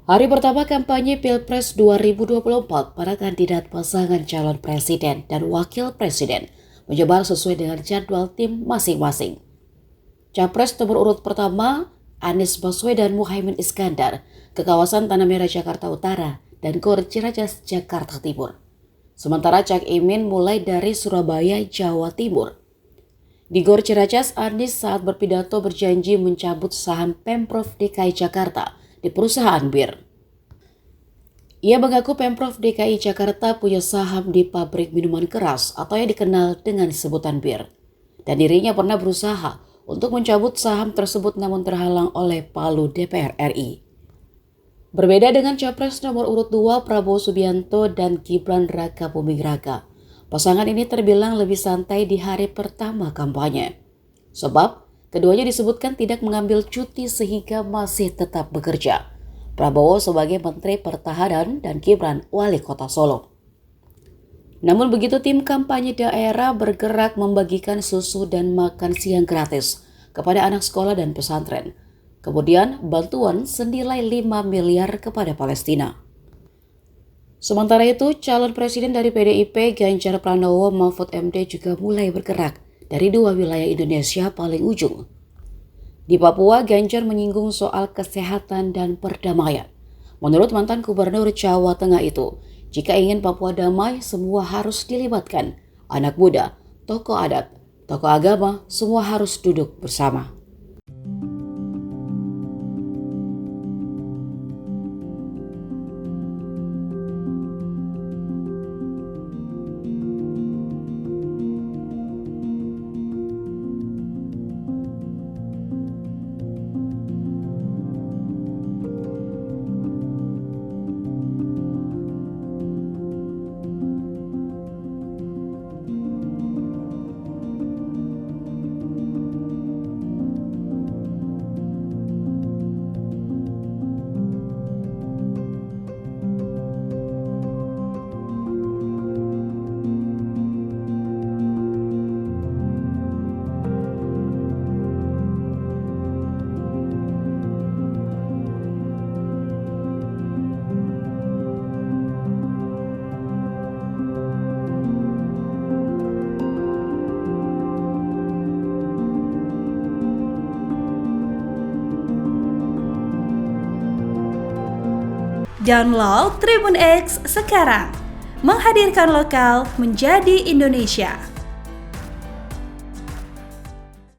Hari pertama kampanye Pilpres 2024 para kandidat pasangan calon presiden dan wakil presiden menyebar sesuai dengan jadwal tim masing-masing. Capres nomor urut pertama, Anies Baswedan Muhaimin Iskandar, ke kawasan Tanah Merah Jakarta Utara dan Gor Ciracas Jakarta Timur. Sementara Cak Imin mulai dari Surabaya, Jawa Timur. Di Gor Ciracas, Anies saat berpidato berjanji mencabut saham Pemprov DKI Jakarta di perusahaan bir. Ia mengaku Pemprov DKI Jakarta punya saham di pabrik minuman keras atau yang dikenal dengan sebutan bir. Dan dirinya pernah berusaha untuk mencabut saham tersebut namun terhalang oleh Palu DPR RI. Berbeda dengan Capres nomor urut 2 Prabowo Subianto dan Gibran Raka Buming Raka, pasangan ini terbilang lebih santai di hari pertama kampanye. Sebab keduanya disebutkan tidak mengambil cuti sehingga masih tetap bekerja. Prabowo sebagai Menteri Pertahanan dan Gibran Wali Kota Solo. Namun begitu tim kampanye daerah bergerak membagikan susu dan makan siang gratis kepada anak sekolah dan pesantren. Kemudian bantuan senilai 5 miliar kepada Palestina. Sementara itu, calon presiden dari PDIP Ganjar Pranowo Mahfud MD juga mulai bergerak dari dua wilayah Indonesia paling ujung. Di Papua, Ganjar menyinggung soal kesehatan dan perdamaian. Menurut mantan gubernur Jawa Tengah itu, jika ingin Papua damai, semua harus dilibatkan. Anak muda, tokoh adat, tokoh agama, semua harus duduk bersama. Download Tribun X sekarang, menghadirkan lokal menjadi Indonesia.